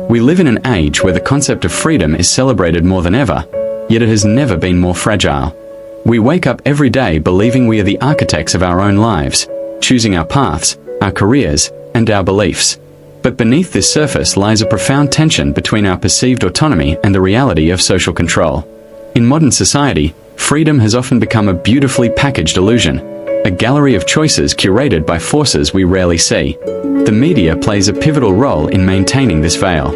We live in an age where the concept of freedom is celebrated more than ever, yet it has never been more fragile. We wake up every day believing we are the architects of our own lives, choosing our paths, our careers, and our beliefs. But beneath this surface lies a profound tension between our perceived autonomy and the reality of social control. In modern society, freedom has often become a beautifully packaged illusion, a gallery of choices curated by forces we rarely see. The media plays a pivotal role in maintaining this veil.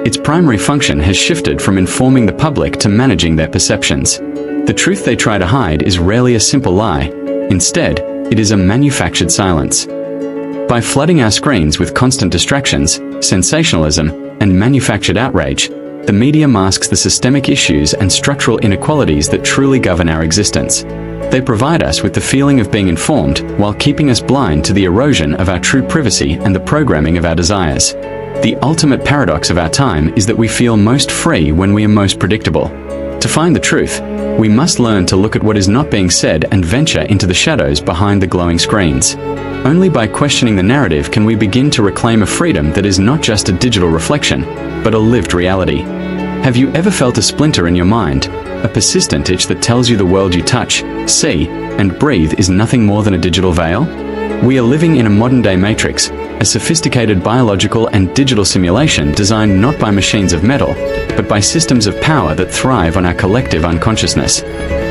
Its primary function has shifted from informing the public to managing their perceptions. The truth they try to hide is rarely a simple lie. Instead, it is a manufactured silence. By flooding our screens with constant distractions, sensationalism, and manufactured outrage, the media masks the systemic issues and structural inequalities that truly govern our existence. They provide us with the feeling of being informed while keeping us blind to the erosion of our true privacy and the programming of our desires. The ultimate paradox of our time is that we feel most free when we are most predictable. To find the truth, we must learn to look at what is not being said and venture into the shadows behind the glowing screens. Only by questioning the narrative can we begin to reclaim a freedom that is not just a digital reflection, but a lived reality. Have you ever felt a splinter in your mind, a persistent itch that tells you the world you touch, see, and breathe is nothing more than a digital veil? We are living in a modern-day matrix, a sophisticated biological and digital simulation designed not by machines of metal, but by systems of power that thrive on our collective unconsciousness.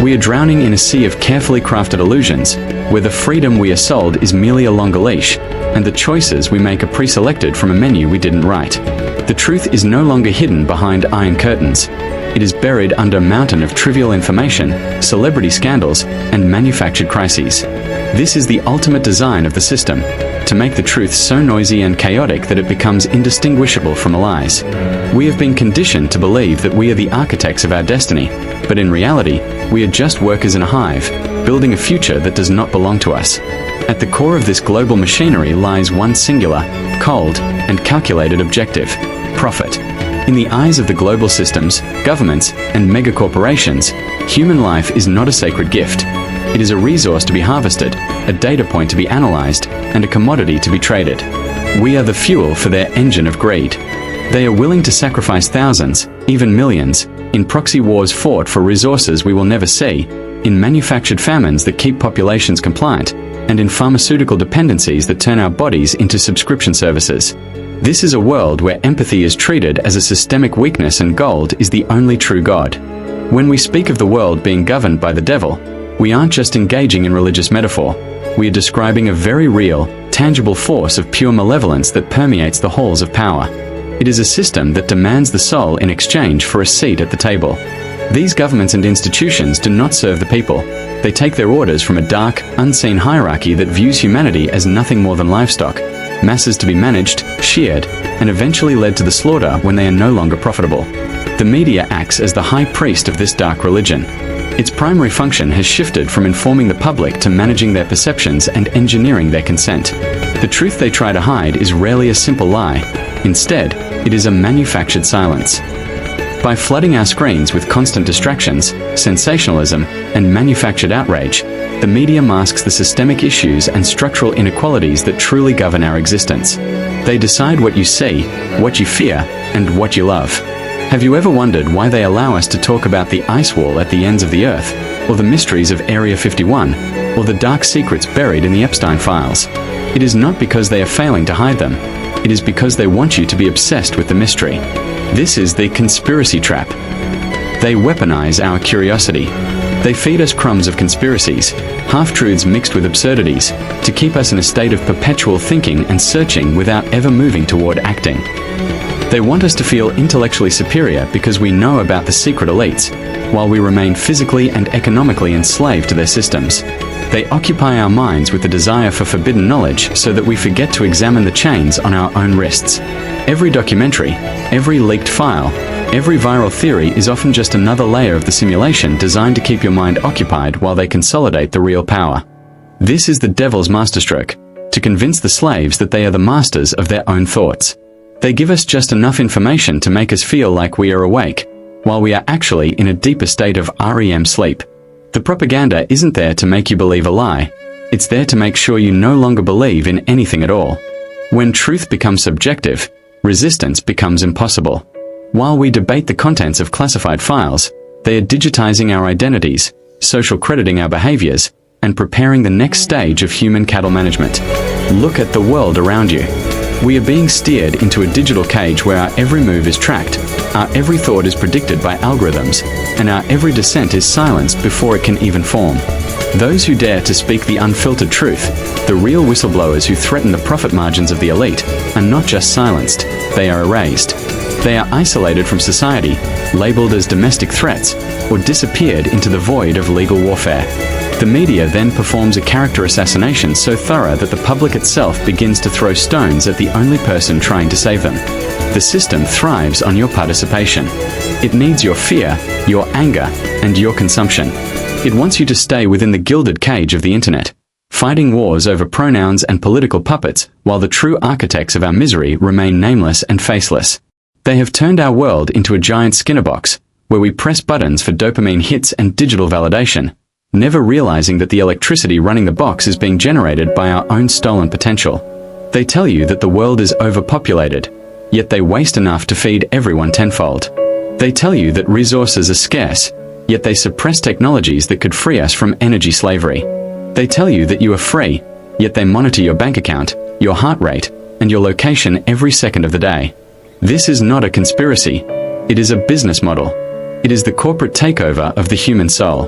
We are drowning in a sea of carefully crafted illusions, where the freedom we are sold is merely a longer leash, and the choices we make are pre-selected from a menu we didn't write. The truth is no longer hidden behind iron curtains. It is buried under a mountain of trivial information, celebrity scandals, and manufactured crises. This is the ultimate design of the system, to make the truth so noisy and chaotic that it becomes indistinguishable from lies. We have been conditioned to believe that we are the architects of our destiny, but in reality, we are just workers in a hive, building a future that does not belong to us. At the core of this global machinery lies one singular, cold, and calculated objective: profit. In the eyes of the global systems, governments, and megacorporations, human life is not a sacred gift. It is a resource to be harvested, a data point to be analyzed, and a commodity to be traded. We are the fuel for their engine of greed. They are willing to sacrifice thousands, even millions, in proxy wars fought for resources we will never see, in manufactured famines that keep populations compliant, and in pharmaceutical dependencies that turn our bodies into subscription services. This is a world where empathy is treated as a systemic weakness and gold is the only true God. When we speak of the world being governed by the devil, we aren't just engaging in religious metaphor. We are describing a very real, tangible force of pure malevolence that permeates the halls of power. It is a system that demands the soul in exchange for a seat at the table. These governments and institutions do not serve the people. They take their orders from a dark, unseen hierarchy that views humanity as nothing more than livestock, masses to be managed, sheared, and eventually led to the slaughter when they are no longer profitable. The media acts as the high priest of this dark religion. Its primary function has shifted from informing the public to managing their perceptions and engineering their consent. The truth they try to hide is rarely a simple lie. Instead, it is a manufactured silence. By flooding our screens with constant distractions, sensationalism, and manufactured outrage, the media masks the systemic issues and structural inequalities that truly govern our existence. They decide what you see, what you fear, and what you love. Have you ever wondered why they allow us to talk about the ice wall at the ends of the earth, or the mysteries of Area 51, or the dark secrets buried in the Epstein files? It is not because they are failing to hide them. It is because they want you to be obsessed with the mystery. This is the conspiracy trap. They weaponize our curiosity. They feed us crumbs of conspiracies, half-truths mixed with absurdities, to keep us in a state of perpetual thinking and searching without ever moving toward acting. They want us to feel intellectually superior because we know about the secret elites, while we remain physically and economically enslaved to their systems. They occupy our minds with the desire for forbidden knowledge so that we forget to examine the chains on our own wrists. Every documentary, every leaked file, every viral theory is often just another layer of the simulation designed to keep your mind occupied while they consolidate the real power. This is the devil's masterstroke, to convince the slaves that they are the masters of their own thoughts. They give us just enough information to make us feel like we are awake, while we are actually in a deeper state of REM sleep. The propaganda isn't there to make you believe a lie. It's there to make sure you no longer believe in anything at all. When truth becomes subjective, resistance becomes impossible. While we debate the contents of classified files, they are digitizing our identities, social crediting our behaviors, and preparing the next stage of human cattle management. Look at the world around you. We are being steered into a digital cage where our every move is tracked, our every thought is predicted by algorithms, and our every dissent is silenced before it can even form. Those who dare to speak the unfiltered truth, the real whistleblowers who threaten the profit margins of the elite, are not just silenced, they are erased. They are isolated from society, labeled as domestic threats, or disappeared into the void of legal warfare. The media then performs a character assassination so thorough that the public itself begins to throw stones at the only person trying to save them. The system thrives on your participation. It needs your fear, your anger, and your consumption. It wants you to stay within the gilded cage of the internet, fighting wars over pronouns and political puppets, while the true architects of our misery remain nameless and faceless. They have turned our world into a giant Skinner box, where we press buttons for dopamine hits and digital validation, never realizing that the electricity running the box is being generated by our own stolen potential. They tell you that the world is overpopulated, yet they waste enough to feed everyone tenfold. They tell you that resources are scarce, yet they suppress technologies that could free us from energy slavery. They tell you that you are free, yet they monitor your bank account, your heart rate, and your location every second of the day. This is not a conspiracy. It is a business model. It is the corporate takeover of the human soul.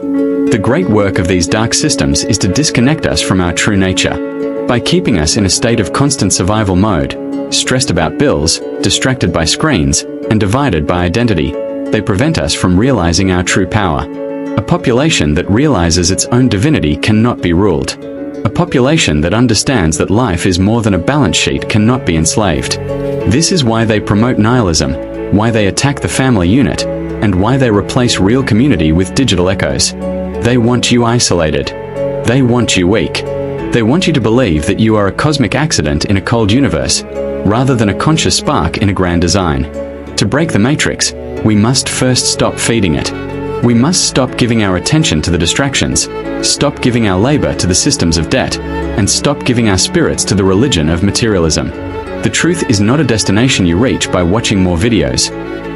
The great work of these dark systems is to disconnect us from our true nature. By keeping us in a state of constant survival mode, stressed about bills, distracted by screens, and divided by identity, they prevent us from realizing our true power. A population that realizes its own divinity cannot be ruled. A population that understands that life is more than a balance sheet cannot be enslaved. This is why they promote nihilism, why they attack the family unit, and why they replace real community with digital echoes. They want you isolated. They want you weak. They want you to believe that you are a cosmic accident in a cold universe, rather than a conscious spark in a grand design. To break the matrix, we must first stop feeding it. We must stop giving our attention to the distractions, stop giving our labor to the systems of debt, and stop giving our spirits to the religion of materialism. The truth is not a destination you reach by watching more videos.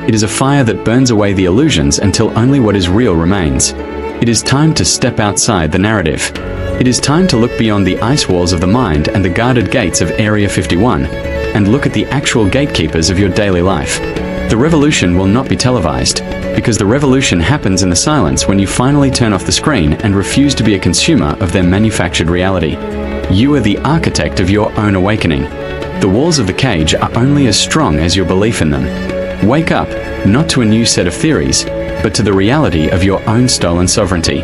It is a fire that burns away the illusions until only what is real remains. It is time to step outside the narrative. It is time to look beyond the ice walls of the mind and the guarded gates of Area 51, and look at the actual gatekeepers of your daily life. The revolution will not be televised, because the revolution happens in the silence when you finally turn off the screen and refuse to be a consumer of their manufactured reality. You are the architect of your own awakening. The walls of the cage are only as strong as your belief in them. Wake up, not to a new set of theories, but to the reality of your own stolen sovereignty.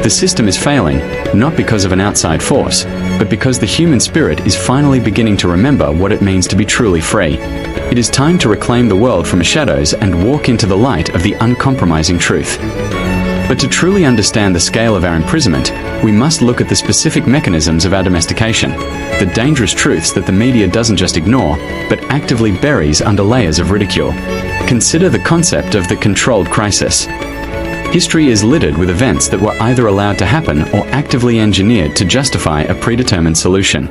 The system is failing, not because of an outside force, but because the human spirit is finally beginning to remember what it means to be truly free. It is time to reclaim the world from the shadows and walk into the light of the uncompromising truth. But to truly understand the scale of our imprisonment, we must look at the specific mechanisms of our domestication, the dangerous truths that the media doesn't just ignore, but actively buries under layers of ridicule. Consider the concept of the controlled crisis. History is littered with events that were either allowed to happen or actively engineered to justify a predetermined solution.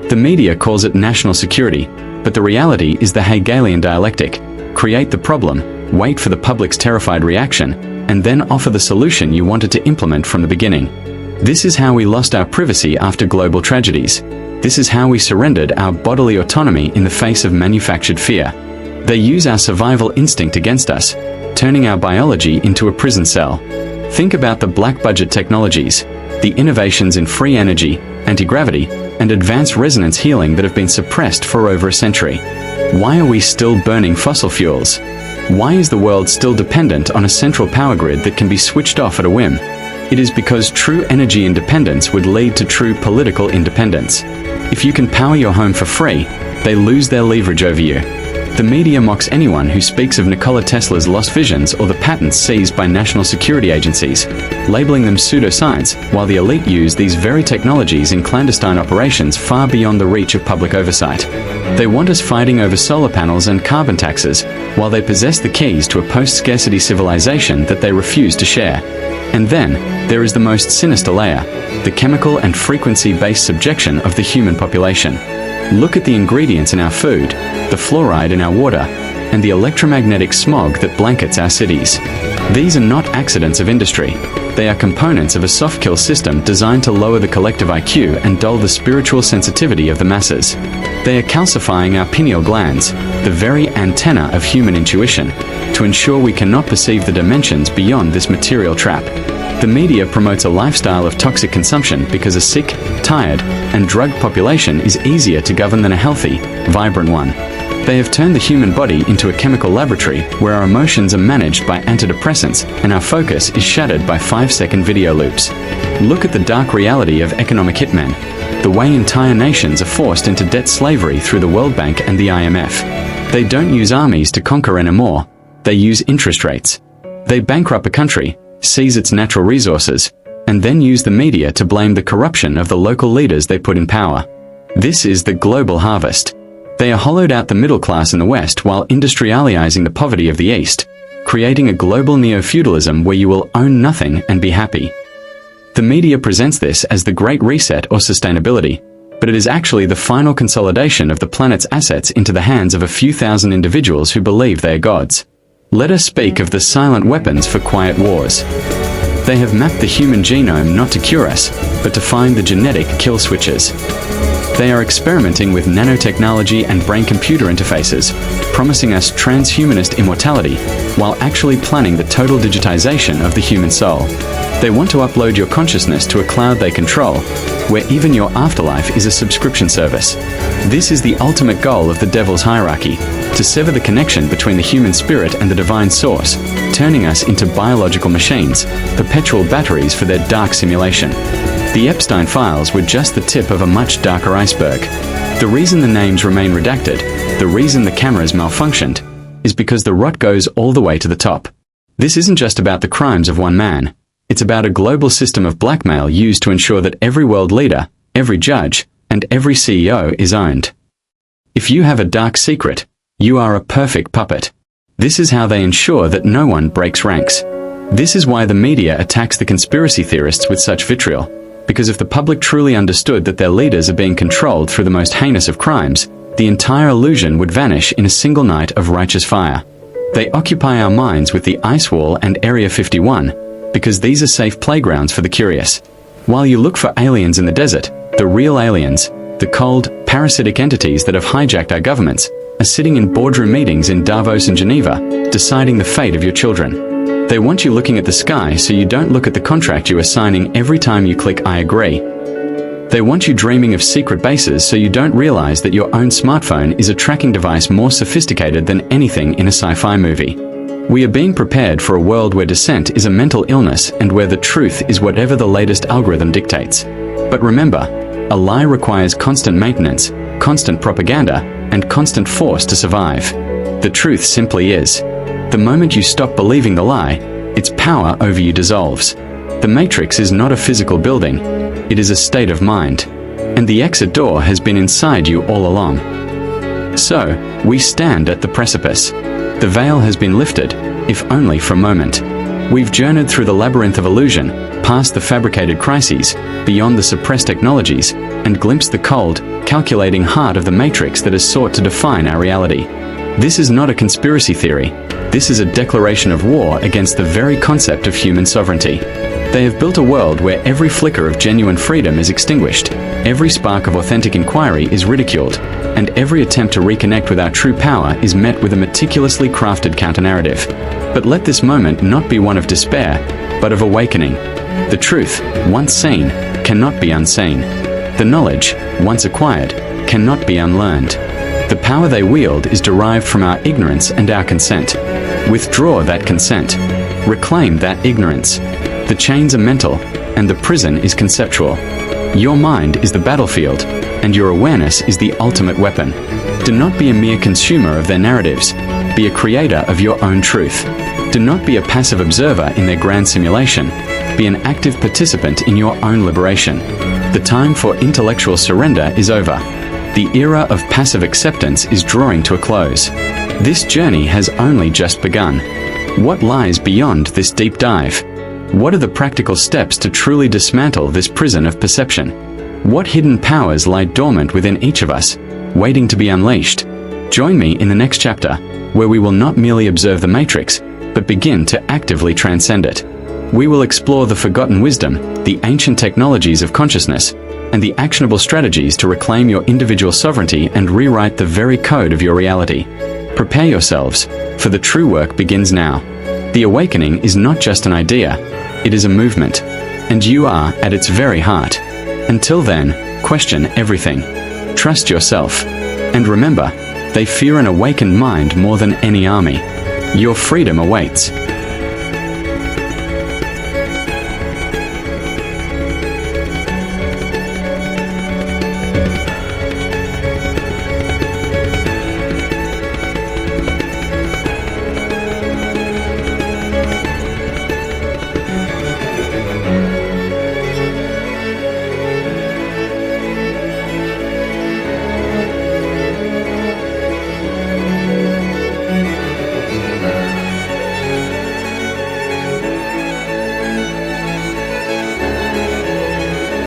The media calls it national security, but the reality is the Hegelian dialectic: create the problem, wait for the public's terrified reaction, and then offer the solution you wanted to implement from the beginning. This is how we lost our privacy after global tragedies. This is how we surrendered our bodily autonomy in the face of manufactured fear. They use our survival instinct against us, turning our biology into a prison cell. Think about the black budget technologies, the innovations in free energy, anti-gravity, and advanced resonance healing that have been suppressed for over a century. Why are we still burning fossil fuels? Why is the world still dependent on a central power grid that can be switched off at a whim? It is because true energy independence would lead to true political independence. If you can power your home for free, they lose their leverage over you. The media mocks anyone who speaks of Nikola Tesla's lost visions or the patents seized by national security agencies, labeling them pseudoscience, while the elite use these very technologies in clandestine operations far beyond the reach of public oversight. They want us fighting over solar panels and carbon taxes, while they possess the keys to a post-scarcity civilization that they refuse to share. And then, there is the most sinister layer, the chemical and frequency-based subjection of the human population. Look at the ingredients in our food, the fluoride in our water, and the electromagnetic smog that blankets our cities. These are not accidents of industry. They are components of a soft-kill system designed to lower the collective IQ and dull the spiritual sensitivity of the masses. They are calcifying our pineal glands, the very antenna of human intuition, to ensure we cannot perceive the dimensions beyond this material trap. The media promotes a lifestyle of toxic consumption because a sick, tired, and drugged population is easier to govern than a healthy, vibrant one. They have turned the human body into a chemical laboratory where our emotions are managed by antidepressants and our focus is shattered by 5-second video loops. Look at the dark reality of economic hitmen, the way entire nations are forced into debt slavery through the World Bank and the IMF. They don't use armies to conquer anymore. They use interest rates. They bankrupt a country, seize its natural resources, and then use the media to blame the corruption of the local leaders they put in power. This is the global harvest. They are hollowed out the middle class in the West while industrializing the poverty of the East, creating a global neo-feudalism where you will own nothing and be happy. The media presents this as the Great Reset or sustainability, but it is actually the final consolidation of the planet's assets into the hands of a few thousand individuals who believe they are gods. Let us speak of the silent weapons for quiet wars. They have mapped the human genome not to cure us, but to find the genetic kill switches. They are experimenting with nanotechnology and brain-computer interfaces, promising us transhumanist immortality, while actually planning the total digitization of the human soul. They want to upload your consciousness to a cloud they control, where even your afterlife is a subscription service. This is the ultimate goal of the devil's hierarchy, to sever the connection between the human spirit and the divine source, turning us into biological machines, perpetual batteries for their dark simulation. The Epstein files were just the tip of a much darker iceberg. The reason the names remain redacted, the reason the cameras malfunctioned, is because the rot goes all the way to the top. This isn't just about the crimes of one man. It's about a global system of blackmail used to ensure that every world leader, every judge, and every CEO is owned. If you have a dark secret, you are a perfect puppet. This is how they ensure that no one breaks ranks. This is why the media attacks the conspiracy theorists with such vitriol. Because if the public truly understood that their leaders are being controlled through the most heinous of crimes, the entire illusion would vanish in a single night of righteous fire. They occupy our minds with the Ice Wall and Area 51, because these are safe playgrounds for the curious. While you look for aliens in the desert, the real aliens, the cold, parasitic entities that have hijacked our governments, are sitting in boardroom meetings in Davos and Geneva, deciding the fate of your children. They want you looking at the sky so you don't look at the contract you are signing every time you click I agree. They want you dreaming of secret bases so you don't realize that your own smartphone is a tracking device more sophisticated than anything in a sci-fi movie. We are being prepared for a world where dissent is a mental illness and where the truth is whatever the latest algorithm dictates. But remember, a lie requires constant maintenance, constant propaganda, and constant force to survive. The truth simply is. The moment you stop believing the lie, its power over you dissolves. The Matrix is not a physical building, it is a state of mind. And the exit door has been inside you all along. So, we stand at the precipice. The veil has been lifted, if only for a moment. We've journeyed through the labyrinth of illusion, past the fabricated crises, beyond the suppressed technologies, and glimpsed the cold, calculating heart of the Matrix that has sought to define our reality. This is not a conspiracy theory. This is a declaration of war against the very concept of human sovereignty. They have built a world where every flicker of genuine freedom is extinguished, every spark of authentic inquiry is ridiculed, and every attempt to reconnect with our true power is met with a meticulously crafted counter-narrative. But let this moment not be one of despair, but of awakening. The truth, once seen, cannot be unseen. The knowledge, once acquired, cannot be unlearned. The power they wield is derived from our ignorance and our consent. Withdraw that consent. Reclaim that ignorance. The chains are mental, and the prison is conceptual. Your mind is the battlefield, and your awareness is the ultimate weapon. Do not be a mere consumer of their narratives. Be a creator of your own truth. Do not be a passive observer in their grand simulation. Be an active participant in your own liberation. The time for intellectual surrender is over. The era of passive acceptance is drawing to a close. This journey has only just begun. What lies beyond this deep dive? What are the practical steps to truly dismantle this prison of perception? What hidden powers lie dormant within each of us, waiting to be unleashed. Join me in the next chapter, where we will not merely observe the matrix, but begin to actively transcend it. We will explore the forgotten wisdom, the ancient technologies of consciousness, and the actionable strategies to reclaim your individual sovereignty and rewrite the very code of your reality. Prepare yourselves, for the true work begins now. The awakening is not just an idea, it is a movement, and you are at its very heart. Until then, question everything. Trust yourself. And remember, they fear an awakened mind more than any army. Your freedom awaits.